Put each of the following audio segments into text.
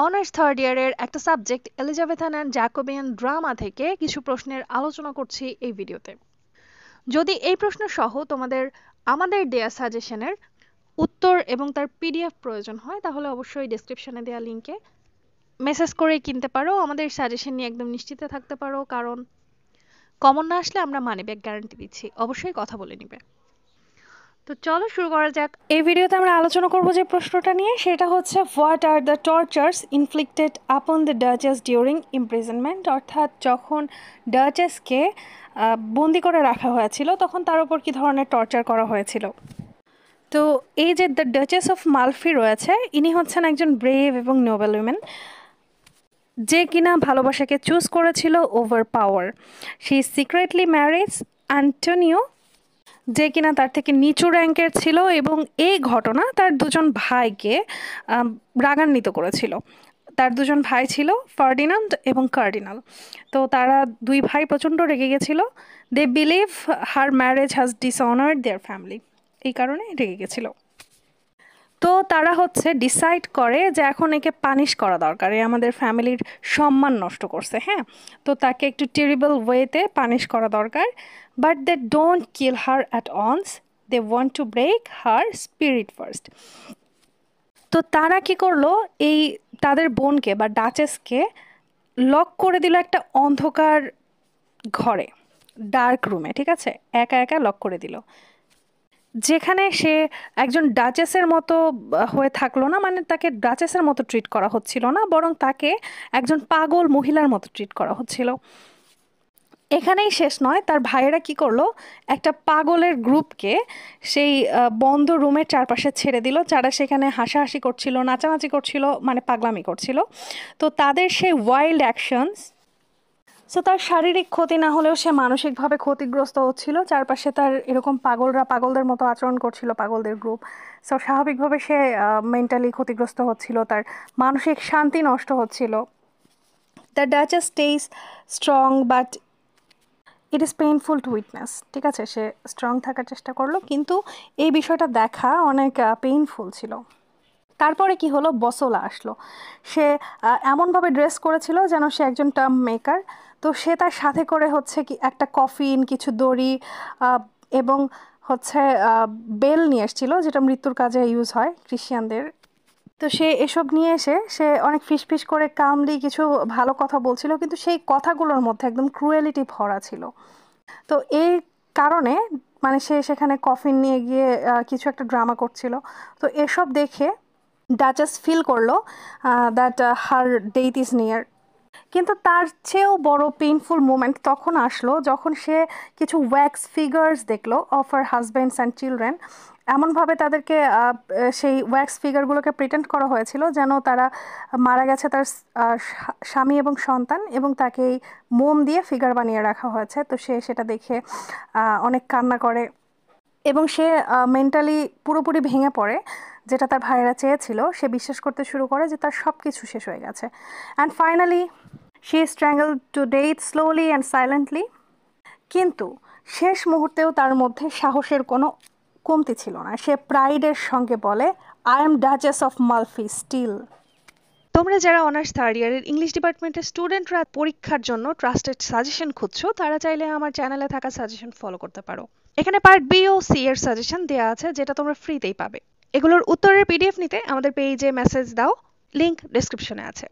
Honours third ইয়ারের একটা subject Elizabethan and Jacobian drama থেকে কিছু প্রশ্নের আলোচনা করছি এই ভিডিওতে। যদি এই প্রশ্ন সহ তোমাদের আমাদের দেয়া সাজেশনের উত্তর এবং তার পিডিএফ প্রয়োজন হয় তাহলে অবশ্যই ডেসক্রিপশনে দেওয়া লিঙ্কে মেসেজ করে কিনতে পারো। আমাদের সাজেশন নিয়ে একদম নিশ্চিত থাকতে পারো, কারণ কমন না আসলে আমরা মানি ব্যাক গ্যারান্টি দিচ্ছি, অবশ্যই কথা বলে নিবে। তো চলো শুরু করা যাক। এই ভিডিওতে আমরা আলোচনা করব যে প্রশ্নটা নিয়ে, সেটা হচ্ছে what are the টর্চার্স inflicted upon the duchess during imprisonment, অর্থাৎ যখন ডাচেসকে বন্দি করে রাখা হয়েছিল তখন তার উপর কি ধরনের টর্চার করা হয়েছিল। তো এই যে দ্য ডাচেস অফ মালফি রয়েছে, ইনি হচ্ছেন একজন ব্রেভ এবং নোবেল উইমেন, যে কিনা ভালোবাসাকে চুজ করেছিল over power. She secretly marriage Antonio, যে কিনা তার থেকে নিচু র্যাঙ্কের ছিল, এবং এই ঘটনা তার দুজন ভাইকে রাগান্বিত করেছিল। তার দুজন ভাই ছিল ফার্ডিনান্ড এবং কার্ডিনাল। তো তারা দুই ভাই প্রচণ্ড রেগে গেছিল। They believe her marriage has dishonoured their family, এই কারণে রেগে গেছিল। তো তারা ডিসাইড করে যে এখন একে পানিশ করা দরকার, এ আমাদের ফ্যামিলির সম্মান নষ্ট করছে। হ্যাঁ, তো তাকে একটু টেরিবল ওয়েতে পানিশ করা দরকার। But they don't kill her at once, they want to break her spirit first. তো তারা কি করলো, এই তাদের বোনকে বা ডাচেসকে লক করে দিল একটা অন্ধকার ঘরে, ডার্ক রুমে। ঠিক আছে, একা একা লক করে দিল, যেখানে সে একজন ডাচেসের মতো হয়ে থাকলো না, মানে তাকে ডাচেসের মতো ট্রিট করা হচ্ছিল না, বরং তাকে একজন পাগল মহিলার মতো ট্রিট করা হচ্ছিল। এখানেই শেষ নয়, তার ভাইয়েরা কি করলো, একটা পাগলের গ্রুপকে সেই বন্ধ রুমের চারপাশে ছেড়ে দিল, যারা সেখানে হাসাহাসি করছিল, নাচানাচি করছিল, মানে পাগলামি করছিল। তো তাদের সেই ওয়াইল্ড অ্যাকশনস, সো তার শারীরিক ক্ষতি না হলেও সে মানসিকভাবে ক্ষতিগ্রস্ত হচ্ছিল। চারপাশে তার এরকম পাগলরা পাগলদের মতো আচরণ করছিল, পাগলদের গ্রুপ। সো স্বাভাবিকভাবে সে মেন্টালি ক্ষতিগ্রস্ত হচ্ছিল, তার মানসিক শান্তি নষ্ট হচ্ছিল। The duchess stays strong but it is painful to witness. ঠিক আছে, সে স্ট্রং থাকার চেষ্টা করলো, কিন্তু এই বিষয়টা দেখা অনেক পেইনফুল ছিল। তারপরে কি হলো, বসোলা আসলো। সে এমনভাবে ড্রেস করেছিল যেন সে একজন টার্ম মেকার। তো সে তার সাথে করে কি একটা কফিন, কিছু দড়ি এবং বেল নিয়ে এসেছিল, যেটা মৃত্যুর কাজে ইউজ হয় খ্রিস্টানদের। তো সে এসব নিয়ে এসে সে অনেক ফিসফিস করে কামলি কিছু ভালো কথা বলছিল, কিন্তু সেই কথাগুলোর মধ্যে একদম ক্রুয়েলিটি ভরা ছিল। তো এই কারণে মানে সে সেখানে কফিন নিয়ে গিয়ে কিছু একটা ড্রামা করছিল। তো এসব দেখে ডাচেস ফিল করলো that her death is near. কিন্তু তার চেয়েও বড় পেইনফুল মোমেন্ট তখন আসলো যখন সে কিছু ওয়্যাক্স ফিগার্স দেখলো of her husbands and children. এমনভাবে তাদেরকে সেই ওয়্যাক্স ফিগারগুলোকে প্রিটেন্ড করা হয়েছিল যেন তারা মারা গেছে, তার স্বামী এবং সন্তান, এবং তাকে এই মোম দিয়ে ফিগার বানিয়ে রাখা হয়েছে। তো সে সেটা দেখে অনেক কান্না করে এবং সে মেন্টালি পুরোপুরি ভেঙে পড়ে, যেটা তার ভাইয়েরা চেয়েছিল। সে বিশ্বাস করতে শুরু করে যে তার সব কিছু শেষ হয়ে গেছে। And finally she strangled to death slowly and silently. কিন্তু শেষ মুহূর্তেও তার মধ্যে সাহসের কোনো কমতি ছিল না। সে প্রাইডের সঙ্গে বলে, I am Duchess of Malfi still. তোমরা যারা অনার্স থার্ড ইয়ারের ইংলিশ ডিপার্টমেন্টের স্টুডেন্টরা পরীক্ষার জন্য ট্রাস্টেড সাজেশন খুঁজছো, তারা চাইলে আমার চ্যানেলে থাকা সাজেশন ফলো করতে পারো। এখানে পার্ট বি ও সি এর সাজেশন দেওয়া আছে, যেটা তোমরা ফ্রিতেই পাবে। এগুলোর উত্তরের পিডিএফ নিতে আমাদের পেজে মেসেজ দাও, লিংক ডেসক্রিপশনে আছে।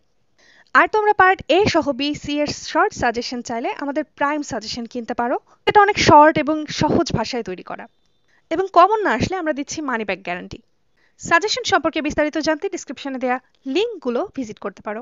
আর তোমরা পার্ট এ সহ বি সি এর শর্ট সাজেশন চাইলে আমাদের প্রাইম সাজেশন কিনতে পারো। এটা অনেক শর্ট এবং সহজ ভাষায় তৈরি করা, এবং কমন না আসলে আমরা দিচ্ছি মানি ব্যাক গ্যারান্টি। সাজেশন সম্পর্কে বিস্তারিত জানতে ডেসক্রিপশনে দেওয়া লিঙ্কগুলো ভিজিট করতে পারো।